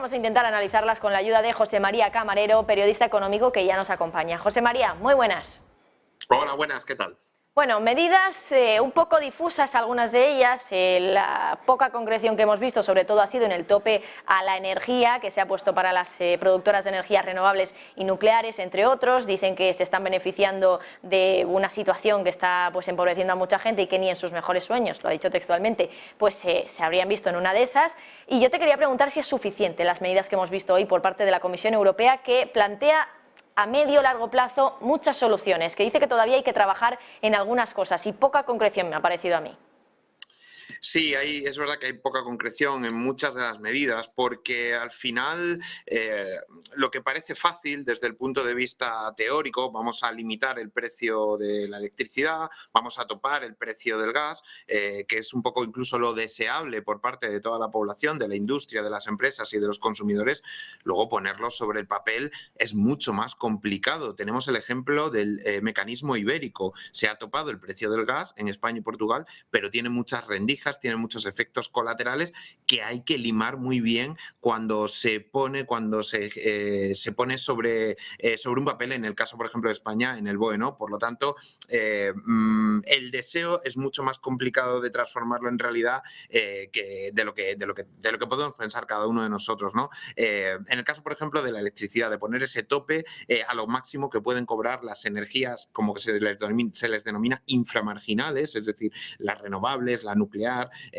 vamos a intentar analizarlas con la ayuda de José María Camarero, periodista económico que ya nos acompaña. José María, muy buenas. Hola, buenas, ¿qué tal? Bueno, medidas un poco difusas, algunas de ellas. La poca concreción que hemos visto, sobre todo, ha sido en el tope a la energía que se ha puesto para las productoras de energías renovables y nucleares, entre otros. Dicen que se están beneficiando de una situación que está empobreciendo a mucha gente y que ni en sus mejores sueños, lo ha dicho textualmente, pues se habrían visto en una de esas. Y yo te quería preguntar si es suficiente las medidas que hemos visto hoy por parte de la Comisión Europea, que plantea a medio largo plazo muchas soluciones, que dice que todavía hay que trabajar en algunas cosas y poca concreción me ha parecido a mí. Sí, es verdad que hay poca concreción en muchas de las medidas porque al final lo que parece fácil desde el punto de vista teórico, vamos a limitar el precio de la electricidad, vamos a topar el precio del gas, que es un poco incluso lo deseable por parte de toda la población, de la industria, de las empresas y de los consumidores, luego ponerlo sobre el papel es mucho más complicado. Tenemos el ejemplo del mecanismo ibérico. Se ha topado el precio del gas en España y Portugal, pero tiene muchas rendijas, tiene muchos efectos colaterales que hay que limar muy bien cuando se pone sobre un papel, en el caso, por ejemplo, de España, en el BOE, ¿no? Por lo tanto, el deseo es mucho más complicado de transformarlo en realidad que de lo que podemos pensar cada uno de nosotros, ¿no? En el caso, por ejemplo, de la electricidad, de poner ese tope a lo máximo que pueden cobrar las energías, como que se les denomina inframarginales, es decir, las renovables, la nuclear.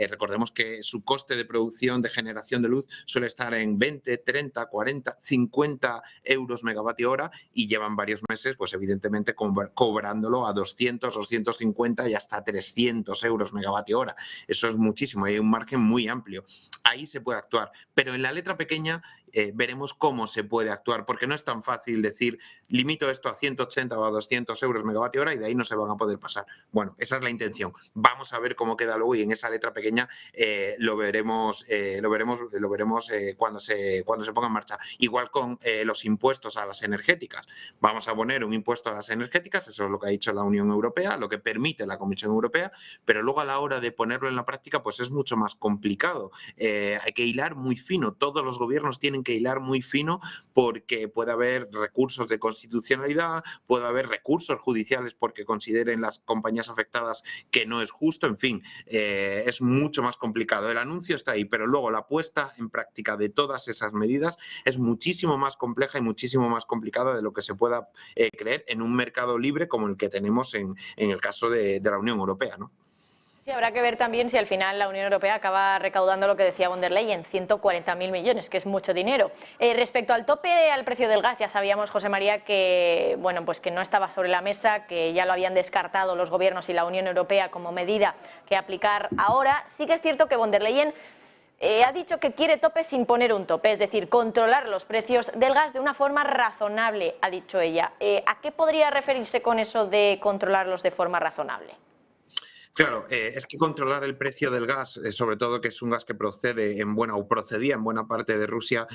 Recordemos que su coste de producción de generación de luz suele estar en 20, 30, 40, 50 euros megavatio hora y llevan varios meses, pues evidentemente cobrándolo a 200, 250 y hasta 300 euros megavatio hora. Eso es muchísimo, hay un margen muy amplio. Ahí se puede actuar, pero en la letra pequeña veremos cómo se puede actuar, porque no es tan fácil decir limito esto a 180 o a 200 euros megavatio hora y de ahí no se van a poder pasar. Bueno, esa es la intención. Vamos a ver cómo queda luego y en esa letra pequeña lo veremos cuando se ponga en marcha. Igual con los impuestos a las energéticas. Vamos a poner un impuesto a las energéticas, eso es lo que ha dicho la Unión Europea, lo que permite la Comisión Europea, pero luego a la hora de ponerlo en la práctica pues es mucho más complicado. Hay que hilar muy fino, todos los gobiernos tienen que hilar muy fino porque puede haber recursos de constitucionalidad, puede haber recursos judiciales porque consideren las compañías afectadas que no es justo, en fin, es mucho más complicado. El anuncio está ahí, pero luego la puesta en práctica de todas esas medidas es muchísimo más compleja y muchísimo más complicada de lo que se pueda creer en un mercado libre como el que tenemos en el caso de la Unión Europea, ¿no? Sí, habrá que ver también si al final la Unión Europea acaba recaudando lo que decía von der Leyen, 140.000 millones, que es mucho dinero. Respecto al tope al precio del gas, ya sabíamos, José María, que, bueno, pues que no estaba sobre la mesa, que ya lo habían descartado los gobiernos y la Unión Europea como medida que aplicar ahora. Sí que es cierto que von der Leyen ha dicho que quiere tope sin poner un tope, es decir, controlar los precios del gas de una forma razonable, ha dicho ella. ¿A qué podría referirse con eso de controlarlos de forma razonable? Claro, es que controlar el precio del gas, sobre todo que es un gas que procedía en buena parte de Rusia,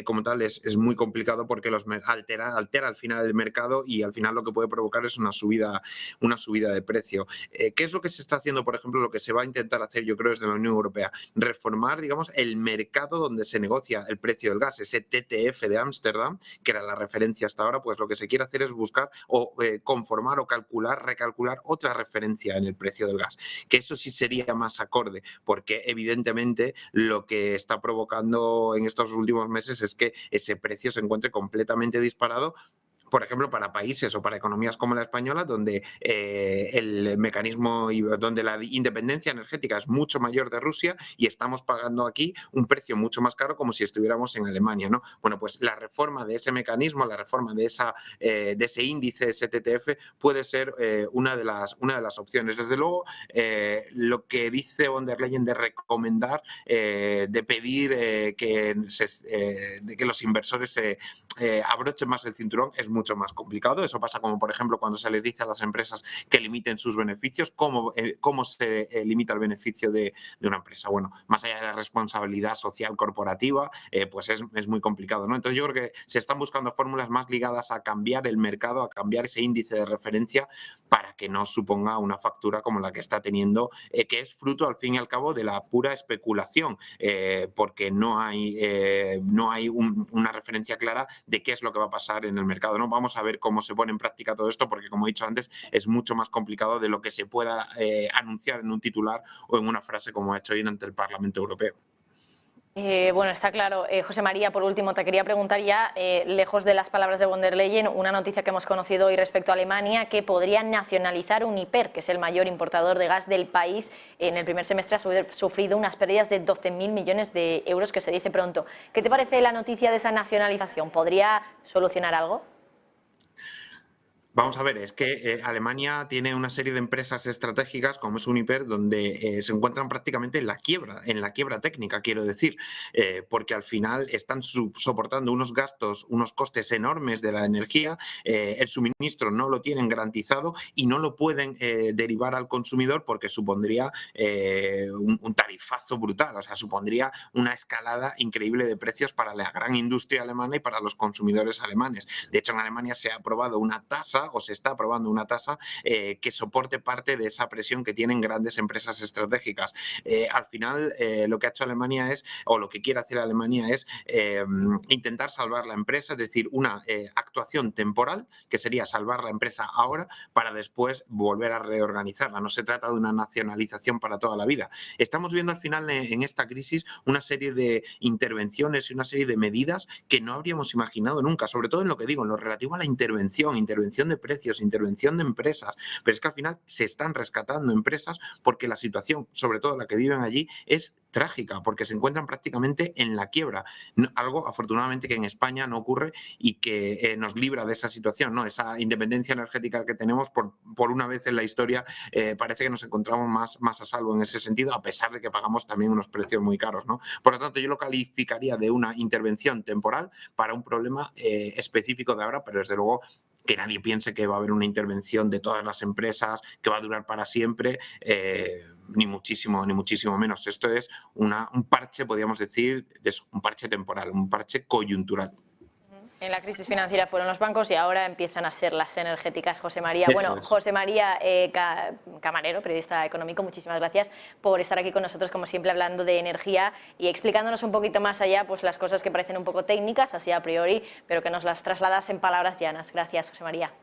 como tal, es muy complicado porque altera al final el mercado y al final lo que puede provocar es una subida de precio. ¿Qué es lo que se está haciendo, por ejemplo, lo que se va a intentar hacer, yo creo, desde la Unión Europea? Reformar, digamos, el mercado donde se negocia el precio del gas, ese TTF de Ámsterdam, que era la referencia hasta ahora, pues lo que se quiere hacer es buscar o conformar o recalcular otra referencia en el precio del gas. Que eso sí sería más acorde, porque evidentemente lo que está provocando en estos últimos meses es que ese precio se encuentre completamente disparado, por ejemplo, para países o para economías como la española, donde el mecanismo, donde la independencia energética es mucho mayor de Rusia y estamos pagando aquí un precio mucho más caro como si estuviéramos en Alemania, ¿no? Bueno, pues la reforma de ese mecanismo, la reforma de ese índice, ese TTF, puede ser una de las opciones. Desde luego, lo que dice von der Leyen de recomendar, de pedir de que los inversores se abrochen más el cinturón, es mucho más complicado. Eso pasa como, por ejemplo, cuando se les dice a las empresas que limiten sus beneficios. ¿Cómo se limita el beneficio de una empresa? Bueno, más allá de la responsabilidad social corporativa, pues es muy complicado, ¿no? Entonces yo creo que se están buscando fórmulas más ligadas a cambiar el mercado, a cambiar ese índice de referencia para que no suponga una factura como la que está teniendo, que es fruto, al fin y al cabo, de la pura especulación, porque no hay una referencia clara de qué es lo que va a pasar en el mercado, ¿no? Vamos a ver cómo se pone en práctica todo esto, porque, como he dicho antes, es mucho más complicado de lo que se pueda anunciar en un titular o en una frase como ha hecho hoy ante el Parlamento Europeo. Bueno, está claro. José María, por último, te quería preguntar ya, lejos de las palabras de von der Leyen, una noticia que hemos conocido hoy respecto a Alemania, que podría nacionalizar Uniper, que es el mayor importador de gas del país. En el primer semestre ha sufrido unas pérdidas de 12.000 millones de euros, que se dice pronto. ¿Qué te parece la noticia de esa nacionalización? ¿Podría solucionar algo? Vamos a ver, es que Alemania tiene una serie de empresas estratégicas como es Uniper, donde se encuentran prácticamente en la quiebra técnica, quiero decir, porque al final están soportando unos gastos, unos costes enormes de la energía, el suministro no lo tienen garantizado y no lo pueden derivar al consumidor porque supondría un tarifazo brutal, o sea, supondría una escalada increíble de precios para la gran industria alemana y para los consumidores alemanes. De hecho, en Alemania se ha aprobado una tasa o se está aprobando una tasa que soporte parte de esa presión que tienen grandes empresas estratégicas. Al final, lo que ha hecho Alemania es, o lo que quiere hacer Alemania es intentar salvar la empresa, es decir, una actuación temporal, que sería salvar la empresa ahora para después volver a reorganizarla. No se trata de una nacionalización para toda la vida. Estamos viendo al final en esta crisis una serie de intervenciones y una serie de medidas que no habríamos imaginado nunca, sobre todo en lo que digo, en lo relativo a la intervención de precios, intervención de empresas, pero es que al final se están rescatando empresas porque la situación, sobre todo la que viven allí, es trágica, porque se encuentran prácticamente en la quiebra. Algo, afortunadamente, que en España no ocurre y que nos libra de esa situación, ¿no? Esa independencia energética que tenemos, por una vez en la historia, parece que nos encontramos más a salvo en ese sentido, a pesar de que pagamos también unos precios muy caros, ¿no? Por lo tanto, yo lo calificaría de una intervención temporal para un problema específico de ahora, pero desde luego que nadie piense que va a haber una intervención de todas las empresas, que va a durar para siempre, ni muchísimo menos. Esto es un parche, podríamos decir, un parche temporal, un parche coyuntural. En la crisis financiera fueron los bancos y ahora empiezan a ser las energéticas. José María, bueno, José María Camarero, periodista económico, muchísimas gracias por estar aquí con nosotros, como siempre, hablando de energía y explicándonos un poquito más allá pues las cosas que parecen un poco técnicas, así a priori, pero que nos las trasladas en palabras llanas. Gracias, José María.